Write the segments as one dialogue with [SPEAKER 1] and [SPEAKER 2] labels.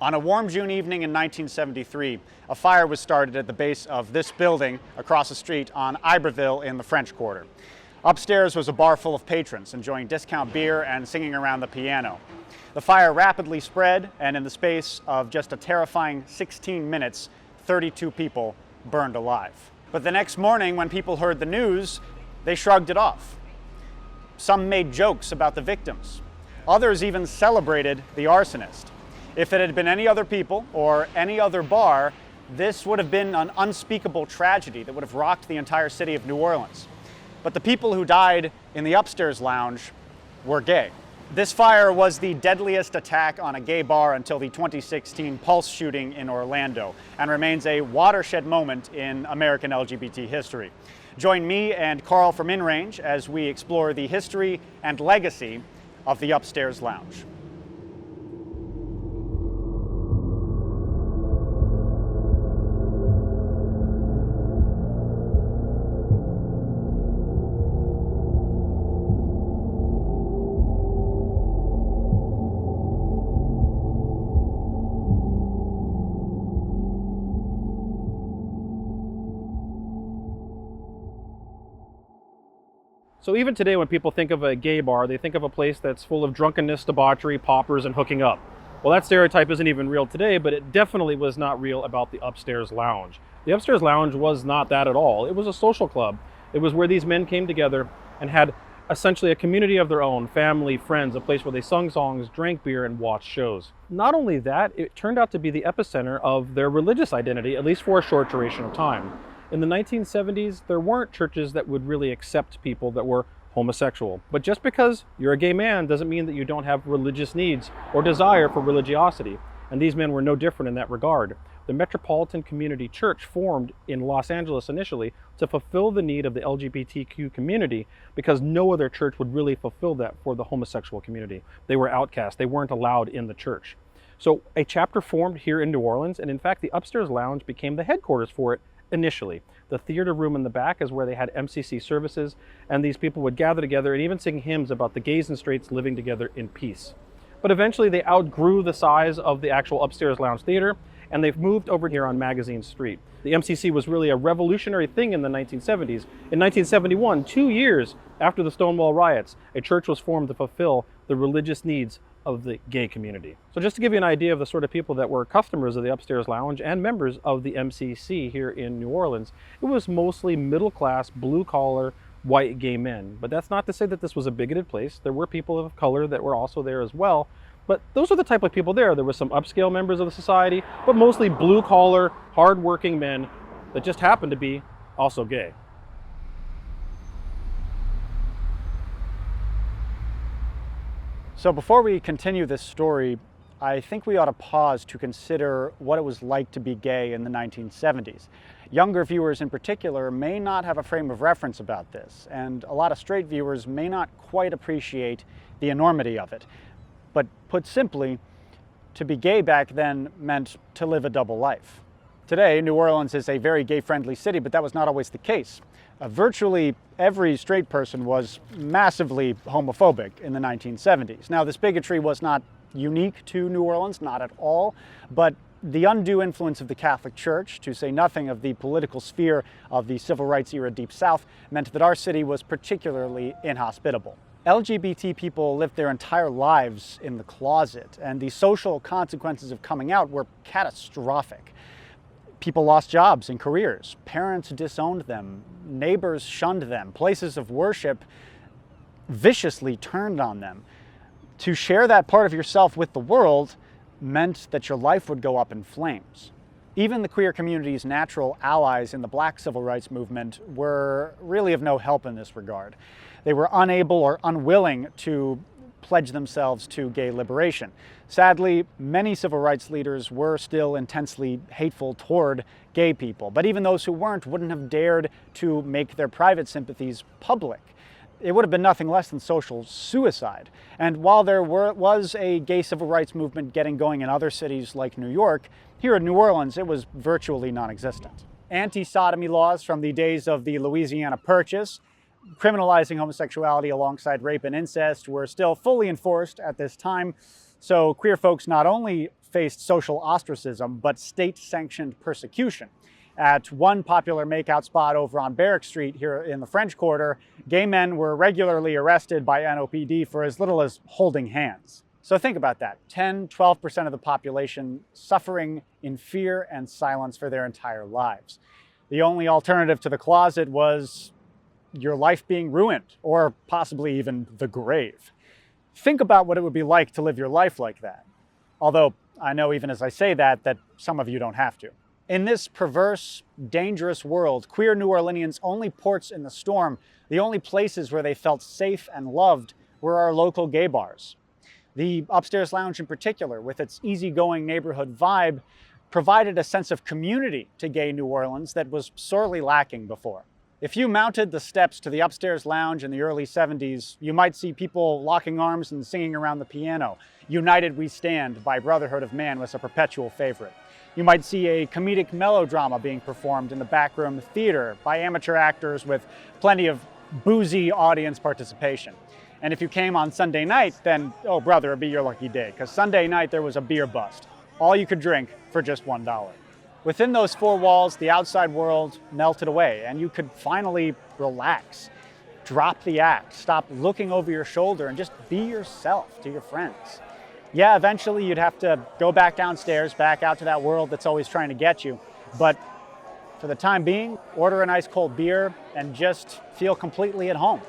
[SPEAKER 1] On a warm June evening in 1973, a fire was started at the base of this building across the street on Iberville in the French Quarter. Upstairs was a bar full of patrons enjoying discount beer and singing around the piano. The fire rapidly spread, and in the space of just a terrifying 16 minutes, 32 people burned alive. But the next morning, when people heard the news, they shrugged it off. Some made jokes about the victims. Others even celebrated the arsonist. If it had been any other people or any other bar, this would have been an unspeakable tragedy that would have rocked the entire city of New Orleans. But the people who died in the upstairs lounge were gay. This fire was the deadliest attack on a gay bar until the 2016 Pulse shooting in Orlando, and remains a watershed moment in American LGBT history. Join me and Carl from InRange as we explore the history and legacy of the upstairs lounge.
[SPEAKER 2] So even today when people think of a gay bar, they think of a place that's full of drunkenness, debauchery, poppers, and hooking up. Well, that stereotype isn't even real today, but it definitely was not real about the upstairs lounge. The upstairs lounge was not that at all. It was a social club. It was where these men came together and had essentially a community of their own, family, friends, a place where they sung songs, drank beer, and watched shows. Not only that, it turned out to be the epicenter of their religious identity, at least for a short duration of time. In the 1970s, there weren't churches that would really accept people that were homosexual. But just because you're a gay man doesn't mean that you don't have religious needs or desire for religiosity. And these men were no different in that regard. The Metropolitan Community Church formed in Los Angeles initially to fulfill the need of the LGBTQ community, because no other church would really fulfill that for the homosexual community. They were outcast. They weren't allowed in the church. So a chapter formed here in New Orleans, and in fact the upstairs lounge became the headquarters for it initially. The theater room in the back is where they had MCC services, and these people would gather together and even sing hymns about the gays and straights living together in peace. But eventually they outgrew the size of the actual upstairs lounge theater, and they've moved over here on Magazine Street. The MCC was really a revolutionary thing in the 1970s. In 1971, 2 years after the Stonewall riots, a church was formed to fulfill the religious needs of the gay community. So just to give you an idea of the sort of people that were customers of the upstairs lounge and members of the MCC here in New Orleans, it was mostly middle-class, blue-collar, white gay men. But that's not to say that this was a bigoted place. There were people of color that were also there as well. But those are the type of people there. There were some upscale members of the society, but mostly blue-collar, hard-working men that just happened to be also gay.
[SPEAKER 1] So before we continue this story, I think we ought to pause to consider what it was like to be gay in the 1970s. Younger viewers in particular may not have a frame of reference about this, and a lot of straight viewers may not quite appreciate the enormity of it. But put simply, to be gay back then meant to live a double life. Today, New Orleans is a very gay-friendly city, but that was not always the case. Virtually every straight person was massively homophobic in the 1970s. Now, this bigotry was not unique to New Orleans, not at all, but the undue influence of the Catholic Church, to say nothing of the political sphere of the Civil Rights era Deep South, meant that our city was particularly inhospitable. LGBT people lived their entire lives in the closet, and the social consequences of coming out were catastrophic. People lost jobs and careers, parents disowned them, neighbors shunned them, places of worship viciously turned on them. To share that part of yourself with the world meant that your life would go up in flames. Even the queer community's natural allies in the Black civil rights movement were really of no help in this regard. They were unable or unwilling to pledge themselves to gay liberation. Sadly, many civil rights leaders were still intensely hateful toward gay people, but even those who weren't wouldn't have dared to make their private sympathies public. It would have been nothing less than social suicide. And while there was a gay civil rights movement getting going in other cities like New York, here in New Orleans it was virtually non-existent. Anti-sodomy laws from the days of the Louisiana Purchase, criminalizing homosexuality alongside rape and incest, were still fully enforced at this time. So queer folks not only faced social ostracism, but state-sanctioned persecution. At one popular makeout spot over on Barrack Street here in the French Quarter, gay men were regularly arrested by NOPD for as little as holding hands. So think about that, 10–12% of the population suffering in fear and silence for their entire lives. The only alternative to the closet was your life being ruined, or possibly even the grave. Think about what it would be like to live your life like that. Although I know even as I say that some of you don't have to. In this perverse, dangerous world, queer New Orleanians' only ports in the storm, the only places where they felt safe and loved, were our local gay bars. The Upstairs Lounge in particular, with its easygoing neighborhood vibe, provided a sense of community to gay New Orleans that was sorely lacking before. If you mounted the steps to the Upstairs Lounge in the early 70s, you might see people locking arms and singing around the piano. United We Stand by Brotherhood of Man was a perpetual favorite. You might see a comedic melodrama being performed in the backroom theater by amateur actors with plenty of boozy audience participation. And if you came on Sunday night, then, oh brother, it'd be your lucky day, because Sunday night there was a beer bust. All you could drink for just $1. Within those four walls, the outside world melted away, and you could finally relax, drop the act, stop looking over your shoulder, and just be yourself to your friends. Yeah, eventually you'd have to go back downstairs, back out to that world that's always trying to get you, but for the time being, order an ice cold beer and just feel completely at home.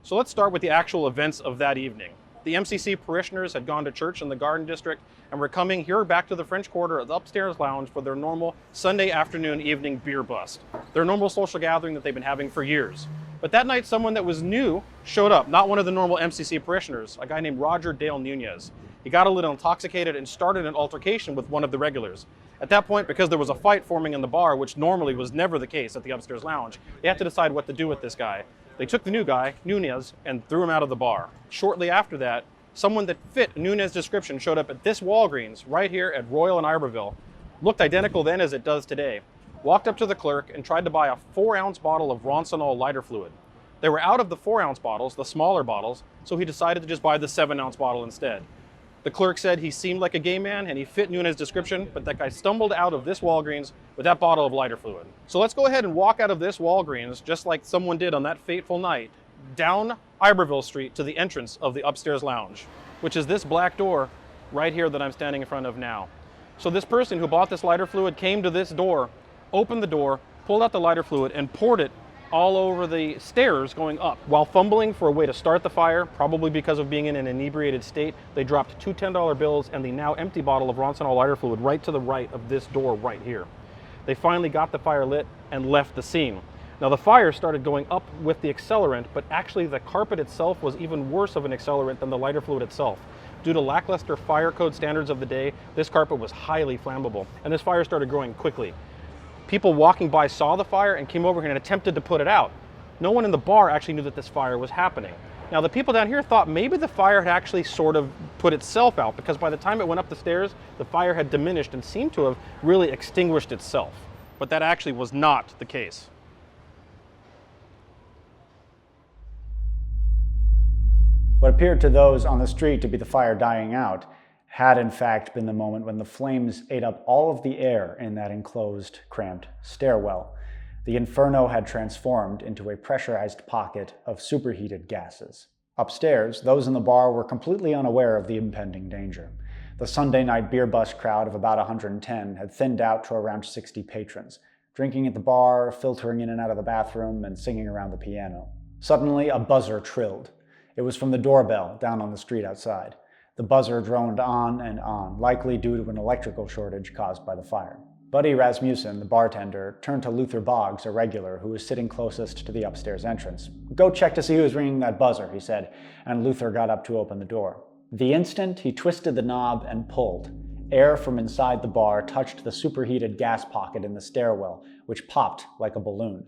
[SPEAKER 2] So let's start with the actual events of that evening. The MCC parishioners had gone to church in the Garden District and were coming here back to the French Quarter at the Upstairs Lounge for their normal Sunday afternoon evening beer bust, their normal social gathering that they've been having for years. But that night, someone that was new showed up, not one of the normal MCC parishioners, a guy named Roger Dale Nunez. He got a little intoxicated and started an altercation with one of the regulars. At that point, because there was a fight forming in the bar, which normally was never the case at the Upstairs Lounge, they had to decide what to do with this guy. They took the new guy, Nunez, and threw him out of the bar. Shortly after that, someone that fit Nunez's description showed up at this Walgreens right here at Royal and Iberville. Looked identical then as it does today. Walked up to the clerk and tried to buy a 4-ounce bottle of Roncinol lighter fluid. They were out of the 4-ounce bottles, the smaller bottles, so he decided to just buy the 7-ounce bottle instead. The clerk said he seemed like a gay man and he fit Nunez's description, but that guy stumbled out of this Walgreens with that bottle of lighter fluid. So let's go ahead and walk out of this Walgreens, just like someone did on that fateful night, down Iberville Street to the entrance of the Upstairs Lounge, which is this black door right here that I'm standing in front of now. So this person who bought this lighter fluid came to this door, opened the door, pulled out the lighter fluid, and poured it all over the stairs going up. While fumbling for a way to start the fire, probably because of being in an inebriated state, they dropped 2 $10 bills and the now empty bottle of Roncinol lighter fluid right to the right of this door right here. They finally got the fire lit and left the scene. Now the fire started going up with the accelerant, but actually the carpet itself was even worse of an accelerant than the lighter fluid itself. Due to lackluster fire code standards of the day, this carpet was highly flammable, and this fire started growing quickly. People walking by saw the fire and came over here and attempted to put it out. No one in the bar actually knew that this fire was happening. Now the people down here thought maybe the fire had actually sort of put itself out, because by the time it went up the stairs, the fire had diminished and seemed to have really extinguished itself. But that actually was not the case.
[SPEAKER 1] What appeared to those on the street to be the fire dying out had in fact been the moment when the flames ate up all of the air in that enclosed, cramped stairwell. The inferno had transformed into a pressurized pocket of superheated gases. Upstairs, those in the bar were completely unaware of the impending danger. The Sunday night beer bust crowd of about 110 had thinned out to around 60 patrons, drinking at the bar, filtering in and out of the bathroom, and singing around the piano. Suddenly, a buzzer trilled. It was from the doorbell down on the street outside. The buzzer droned on, likely due to an electrical shortage caused by the fire. Buddy Rasmussen, the bartender, turned to Luther Boggs, a regular, who was sitting closest to the upstairs entrance. "Go check to see who's ringing that buzzer," he said, and Luther got up to open the door. The instant he twisted the knob and pulled, air from inside the bar touched the superheated gas pocket in the stairwell, which popped like a balloon.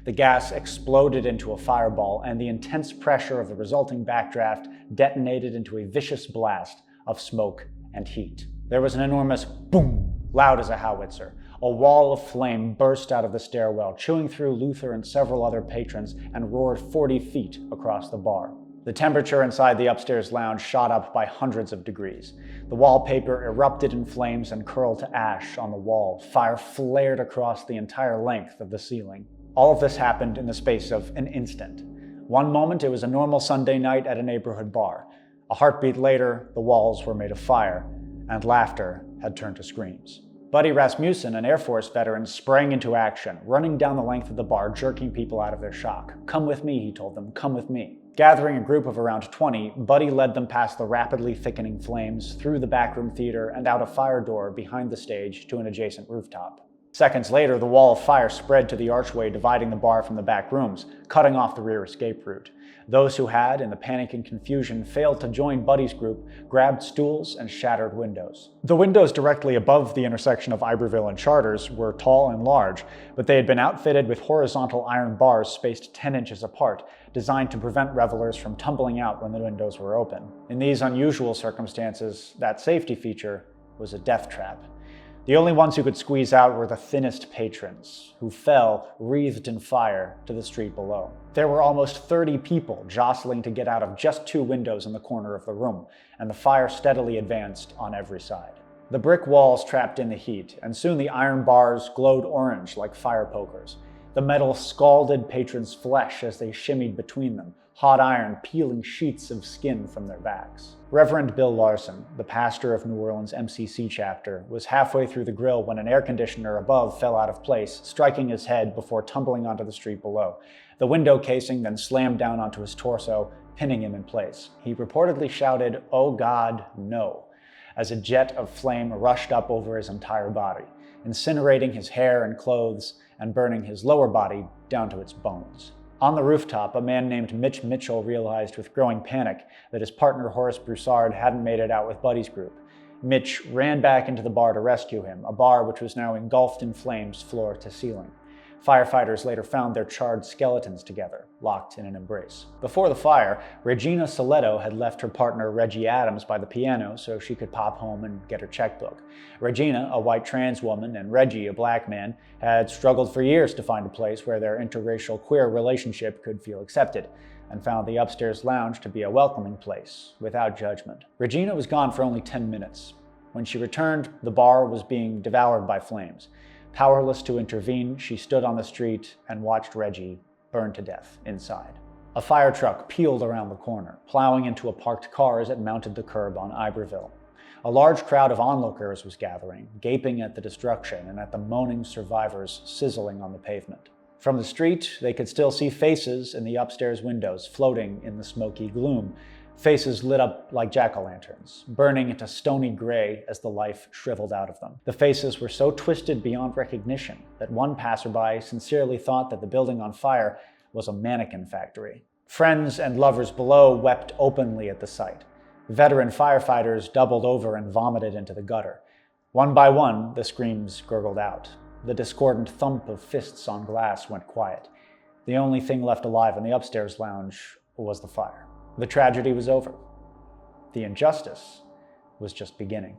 [SPEAKER 1] The gas exploded into a fireball, and the intense pressure of the resulting backdraft detonated into a vicious blast of smoke and heat. There was an enormous boom, loud as a howitzer. A wall of flame burst out of the stairwell, chewing through Luther and several other patrons, and roared 40 feet across the bar. The temperature inside the upstairs lounge shot up by hundreds of degrees. The wallpaper erupted in flames and curled to ash on the wall. Fire flared across the entire length of the ceiling. All of this happened in the space of an instant. One moment it was a normal Sunday night at a neighborhood bar. A heartbeat later, the walls were made of fire, and laughter had turned to screams. Buddy Rasmussen, an Air Force veteran, sprang into action, running down the length of the bar, jerking people out of their shock. "Come with me," he told them, "come with me." Gathering a group of around 20, Buddy led them past the rapidly thickening flames, through the backroom theater, and out a fire door behind the stage to an adjacent rooftop. Seconds later, the wall of fire spread to the archway dividing the bar from the back rooms, cutting off the rear escape route. Those who had, in the panic and confusion, failed to join Buddy's group, grabbed stools and shattered windows. The windows directly above the intersection of Iberville and Charters were tall and large, but they had been outfitted with horizontal iron bars spaced 10 inches apart, designed to prevent revelers from tumbling out when the windows were open. In these unusual circumstances, that safety feature was a death trap. The only ones who could squeeze out were the thinnest patrons, who fell, wreathed in fire, to the street below. There were almost 30 people jostling to get out of just 2 windows in the corner of the room, and the fire steadily advanced on every side. The brick walls trapped in the heat, and soon the iron bars glowed orange like fire pokers. The metal scalded patrons' flesh as they shimmied between them, hot iron peeling sheets of skin from their backs. Reverend Bill Larson, the pastor of New Orleans' MCC chapter, was halfway through the grill when an air conditioner above fell out of place, striking his head before tumbling onto the street below. The window casing then slammed down onto his torso, pinning him in place. He reportedly shouted, "Oh God, no," as a jet of flame rushed up over his entire body, incinerating his hair and clothes and burning his lower body down to its bones. On the rooftop, a man named Mitch Mitchell realized with growing panic that his partner Horace Broussard hadn't made it out with Buddy's group. Mitch ran back into the bar to rescue him, a bar which was now engulfed in flames floor to ceiling. Firefighters later found their charred skeletons together, locked in an embrace. Before the fire, Regina Soletto had left her partner Reggie Adams by the piano so she could pop home and get her checkbook. Regina, a white trans woman, and Reggie, a black man, had struggled for years to find a place where their interracial queer relationship could feel accepted, and found the upstairs lounge to be a welcoming place, without judgment. Regina was gone for only 10 minutes. When she returned, the bar was being devoured by flames. Powerless to intervene, she stood on the street and watched Reggie burn to death inside. A fire truck peeled around the corner, plowing into a parked car as it mounted the curb on Iberville. A large crowd of onlookers was gathering, gaping at the destruction and at the moaning survivors sizzling on the pavement. From the street, they could still see faces in the upstairs windows floating in the smoky gloom, faces lit up like jack-o'-lanterns, burning into stony gray as the life shriveled out of them. The faces were so twisted beyond recognition that one passerby sincerely thought that the building on fire was a mannequin factory. Friends and lovers below wept openly at the sight. Veteran firefighters doubled over and vomited into the gutter. One by one, the screams gurgled out. The discordant thump of fists on glass went quiet. The only thing left alive in the upstairs lounge was the fire. The tragedy was over. The injustice was just beginning.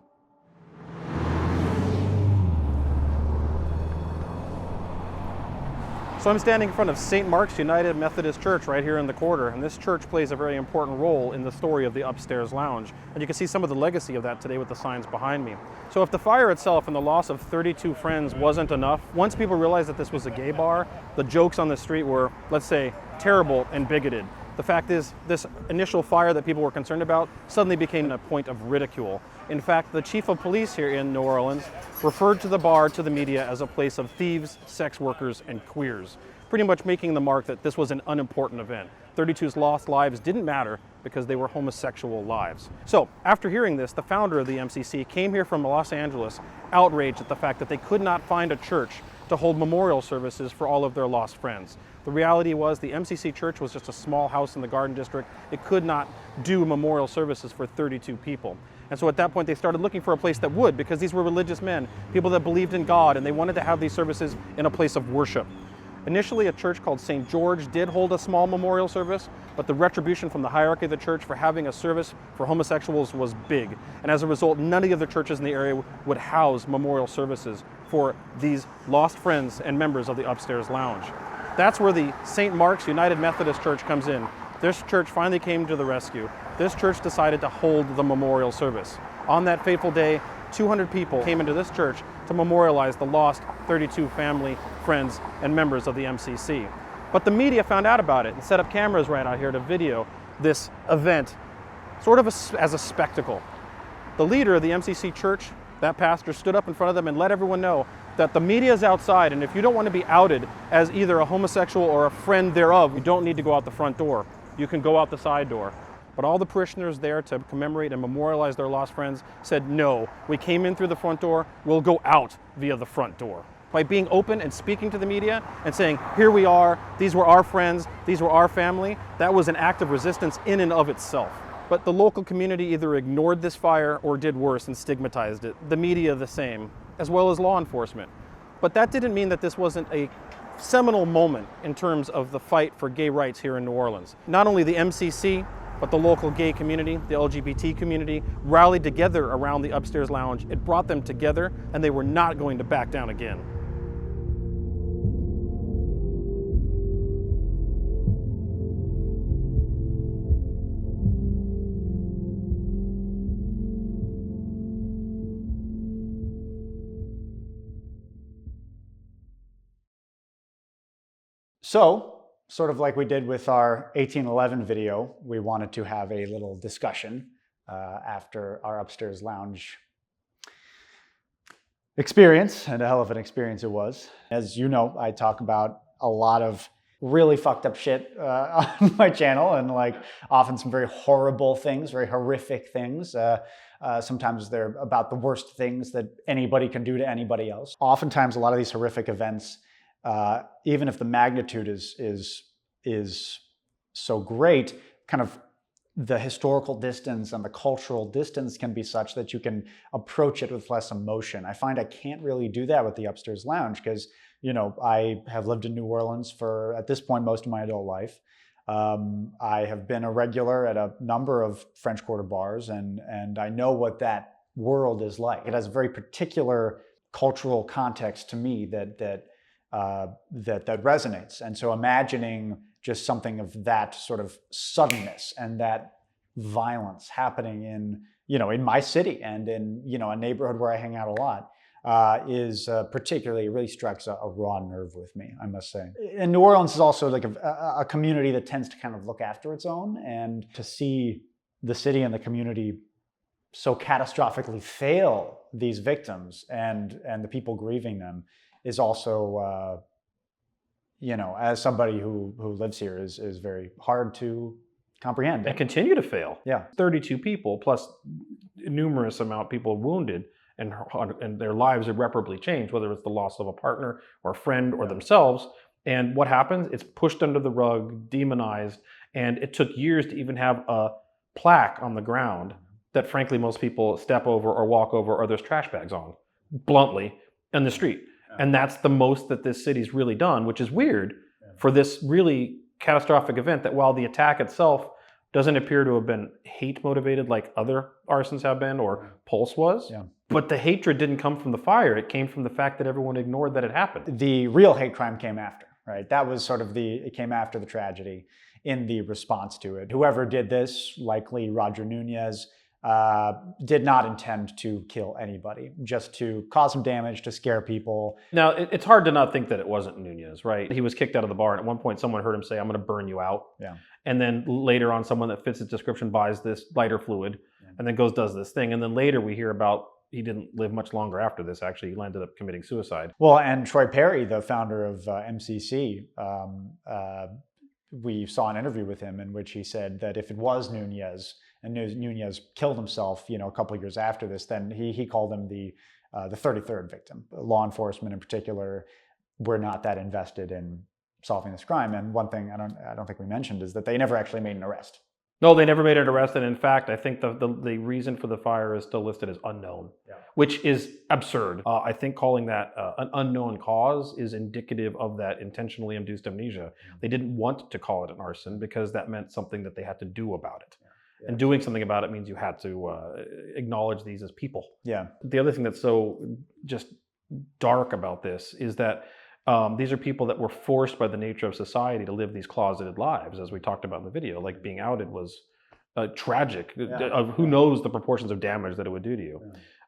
[SPEAKER 2] So I'm standing in front of St. Mark's United Methodist Church right here in the quarter, and this church plays a very important role in the story of the upstairs lounge. And you can see some of the legacy of that today with the signs behind me. So if the fire itself and the loss of 32 friends wasn't enough, once people realized that this was a gay bar, the jokes on the street were, let's say, terrible and bigoted. The fact is, this initial fire that people were concerned about suddenly became a point of ridicule. In fact, the chief of police here in New Orleans referred to the bar to the media as a place of thieves, sex workers, and queers, pretty much making the mark that this was an unimportant event. 32's lost lives didn't matter because they were homosexual lives. So, after hearing this, the founder of the MCC came here from Los Angeles, outraged at the fact that they could not find a church to hold memorial services for all of their lost friends. The reality was the MCC church was just a small house in the Garden District. It could not do memorial services for 32 people. And so at that point they started looking for a place that would, because these were religious men, people that believed in God, and they wanted to have these services in a place of worship. Initially, a church called St. George did hold a small memorial service, but the retribution from the hierarchy of the church for having a service for homosexuals was big. And as a result, none of the other churches in the area would house memorial services for these lost friends and members of the upstairs lounge. That's where the St. Mark's United Methodist Church comes in. This church finally came to the rescue. This church decided to hold the memorial service. On that fateful day, 200 people came into this church to memorialize the lost 32 family, friends, and members of the MCC. But the media found out about it and set up cameras right out here to video this event, sort of as a spectacle. The leader of the MCC church, that pastor, stood up in front of them and let everyone know that the media is outside, and if you don't want to be outed as either a homosexual or a friend thereof, you don't need to go out the front door. You can go out the side door. But all the parishioners there to commemorate and memorialize their lost friends said, no, we came in through the front door, we'll go out via the front door. By being open and speaking to the media and saying, here we are, these were our friends, these were our family, that was an act of resistance in and of itself. But the local community either ignored this fire or did worse and stigmatized it. The media the same, as well as law enforcement. But that didn't mean that this wasn't a seminal moment in terms of the fight for gay rights here in New Orleans. Not only the MCC, but the local gay community, the LGBT community, rallied together around the upstairs lounge. It brought them together, and they were not going to back down again.
[SPEAKER 1] So, sort of like we did with our 1811 video, we wanted to have a little discussion after our upstairs lounge experience, and a hell of an experience it was. As you know, I talk about a lot of really fucked up shit on my channel, and like often some very horrible things, very horrific things. Sometimes they're about the worst things that anybody can do to anybody else. Oftentimes, a lot of these horrific events, even if the magnitude is so great, kind of the historical distance and the cultural distance can be such that you can approach it with less emotion. I find I can't really do that with the upstairs lounge because, you know, I have lived in New Orleans for, at this point, most of my adult life. I have been a regular at a number of French Quarter bars, and I know what that world is like. It has a very particular cultural context to me that resonates. And so imagining just something of that sort of suddenness and that violence happening in my city and in, a neighborhood where I hang out a lot, is particularly, really strikes a raw nerve with me, I must say. And New Orleans is also like a community that tends to kind of look after its own, and to see the city and the community so catastrophically fail these victims and the people grieving them is also, as somebody who lives here, is very hard to comprehend.
[SPEAKER 2] And continue to fail.
[SPEAKER 1] Yeah.
[SPEAKER 2] 32 people plus numerous amount of people wounded and their lives irreparably changed, whether it's the loss of a partner or a friend or themselves. And what happens? It's pushed under the rug, demonized, and it took years to even have a plaque on the ground that frankly most people step over or walk over or there's trash bags on, bluntly, in the street. And that's the most that this city's really done, which is weird for this really catastrophic event that, while the attack itself doesn't appear to have been hate motivated like other arsons have been or Pulse was, but the hatred didn't come from the fire. It came from the fact that everyone ignored that it happened.
[SPEAKER 1] The real hate crime came after, right? That was sort of it came after the tragedy in the response to it. Whoever did this, likely Roger Nunez, did not intend to kill anybody, just to cause some damage, to scare people.
[SPEAKER 2] Now, it's hard to not think that it wasn't Nunez, right? He was kicked out of the bar, and at one point someone heard him say, "I'm going to burn you out."
[SPEAKER 1] Yeah.
[SPEAKER 2] And then later on, someone that fits his description buys this lighter fluid and then does this thing. And then later we hear about he didn't live much longer after this, actually. He ended up committing suicide.
[SPEAKER 1] Well, and Troy Perry, the founder of MCC, we saw an interview with him in which he said that if it was Nunez, and Nunez killed himself, a couple of years after this, then he called him the 33rd victim. Law enforcement, in particular, were not that invested in solving this crime. And one thing I don't think we mentioned is that they never actually made an arrest.
[SPEAKER 2] No, they never made it arrested. In fact, I think the reason for the fire is still listed as unknown, which is absurd. I think calling that an unknown cause is indicative of that intentionally induced amnesia. They didn't want to call it an arson because that meant something that they had to do about it. And doing something about it means you had to acknowledge these as people.
[SPEAKER 1] Yeah.
[SPEAKER 2] The other thing that's so just dark about this is that these are people that were forced by the nature of society to live these closeted lives, as we talked about in the video. Like being outed was tragic. Of who knows the proportions of damage that it would do to you.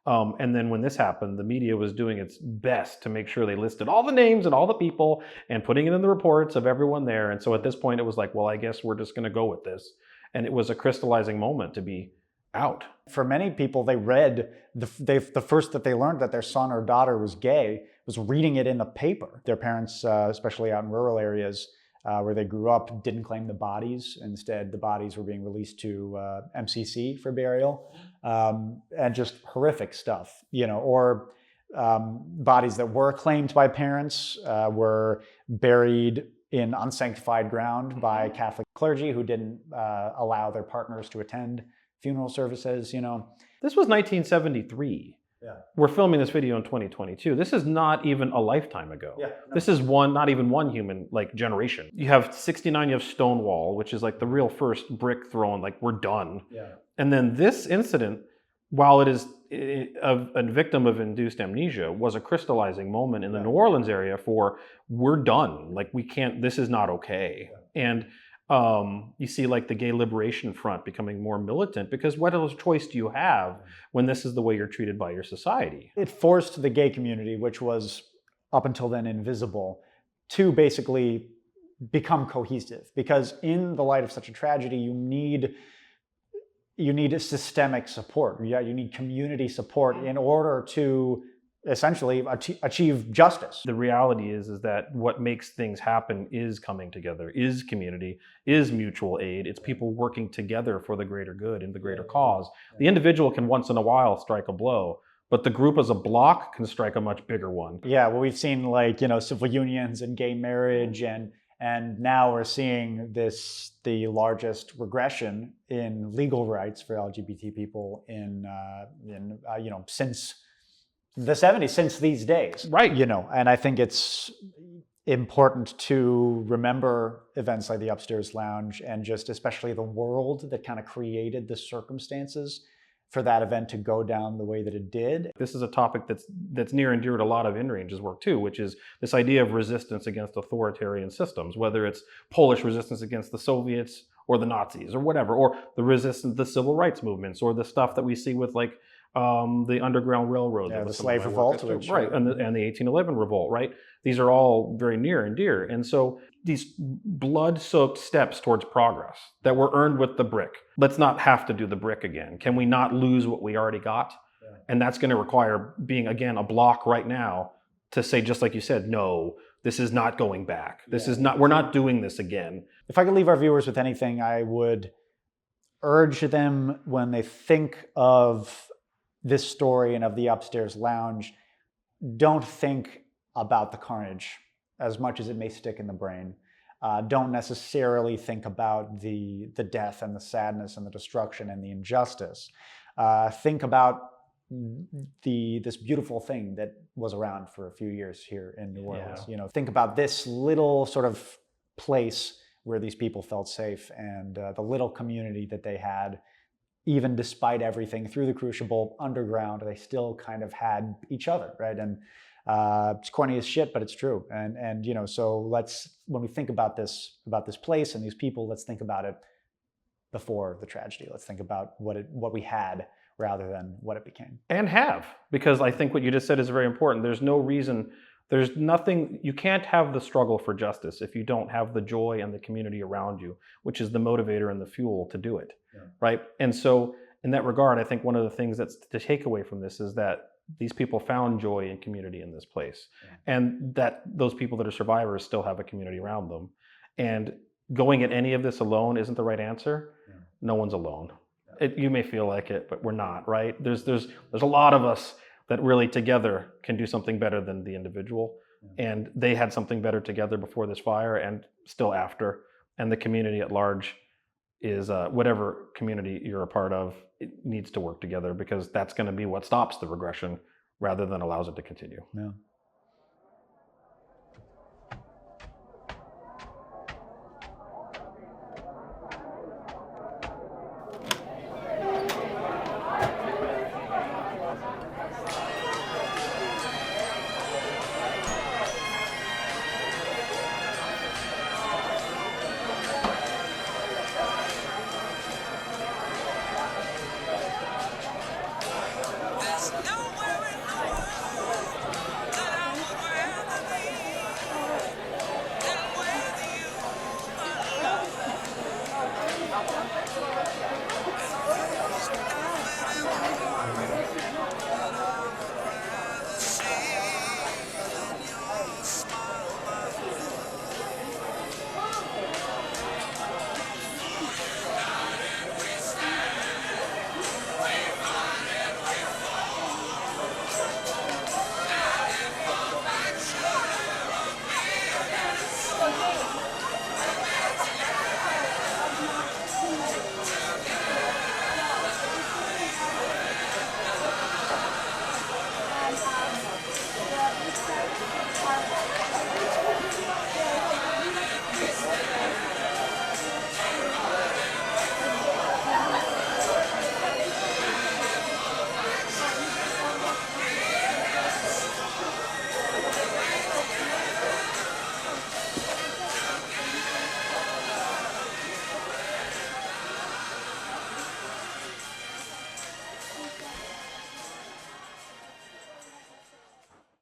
[SPEAKER 2] And then when this happened, the media was doing its best to make sure they listed all the names and all the people and putting it in the reports of everyone there. And so at this point, it was like, well, I guess we're just going to go with this. And it was a crystallizing moment to be out.
[SPEAKER 1] For many people, they read, the first that they learned that their son or daughter was gay was reading it in the paper. Their parents, especially out in rural areas where they grew up, didn't claim the bodies. Instead, the bodies were being released to MCC for burial, and just horrific stuff, or bodies that were claimed by parents were buried in unsanctified ground by Catholic clergy who didn't allow their partners to attend funeral services,
[SPEAKER 2] This was 1973.
[SPEAKER 1] Yeah.
[SPEAKER 2] We're filming this video in 2022. This is not even a lifetime ago.
[SPEAKER 1] Yeah, no.
[SPEAKER 2] This is not even one human generation. You have 69, you have Stonewall, which is like the real first brick thrown, like we're done.
[SPEAKER 1] Yeah.
[SPEAKER 2] And then this incident, while it is a victim of induced amnesia, was a crystallizing moment in the New Orleans area for we're done. Like we can't, this is not okay. And you see like the Gay Liberation Front becoming more militant because what other choice do you have when this is the way you're treated by your society?
[SPEAKER 1] It forced the gay community, which was up until then invisible, to basically become cohesive. Because in the light of such a tragedy, you need a systemic support. Yeah, you need community support in order to essentially achieve justice.
[SPEAKER 2] The reality is that what makes things happen is coming together, is community, is mutual aid. It's people working together for the greater good and the greater cause. The individual can once in a while strike a blow, but the group as a block can strike a much bigger one.
[SPEAKER 1] Yeah, well, we've seen civil unions and gay marriage, and now we're seeing the largest regression in legal rights for LGBT people in since the 70s, since these days.
[SPEAKER 2] Right.
[SPEAKER 1] And I think it's important to remember events like the Upstairs Lounge and just especially the world that kind of created the circumstances for that event to go down the way that it did.
[SPEAKER 2] This is a topic that's near and dear to a lot of InRange's work too, which is this idea of resistance against authoritarian systems, whether it's Polish resistance against the Soviets or the Nazis or whatever, or the resistance, the civil rights movements, or the stuff that we see with the Underground Railroad.
[SPEAKER 1] Yeah, the slave revolt.
[SPEAKER 2] Right, and the 1811 revolt, right? These are all very near and dear. And so these blood-soaked steps towards progress that were earned with the brick. Let's not have to do the brick again. Can we not lose what we already got? Yeah. And that's going to require being, again, a block right now to say, just like you said, no, this is not going back. This is not, we're not doing this again.
[SPEAKER 1] If I could leave our viewers with anything, I would urge them when they think of this story and of the Upstairs Lounge, don't think about the carnage as much as it may stick in the brain. Don't necessarily think about the death and the sadness and the destruction and the injustice. Think about this beautiful thing that was around for a few years here in New Orleans. Think about this little sort of place where these people felt safe and the little community that they had. Even despite everything, through the crucible, underground, they still kind of had each other, right? And it's corny as shit, but it's true. And so when we think about this place and these people, let's think about it before the tragedy. Let's think about what we had rather than what it became.
[SPEAKER 2] And have, because I think what you just said is very important. There's no reason, there's nothing, you can't have the struggle for justice if you don't have the joy and the community around you, which is the motivator and the fuel to do it, right? And so in that regard, I think one of the things that's to take away from this is that these people found joy and community in this place, and that those people that are survivors still have a community around them. And going at any of this alone isn't the right answer. No one's alone. You may feel like it, but we're not, right? There's a lot of us that really together can do something better than the individual. And they had something better together before this fire and still after. And the community at large is whatever community you're a part of, it needs to work together, because that's going to be what stops the regression rather than allows it to continue.
[SPEAKER 1] Yeah.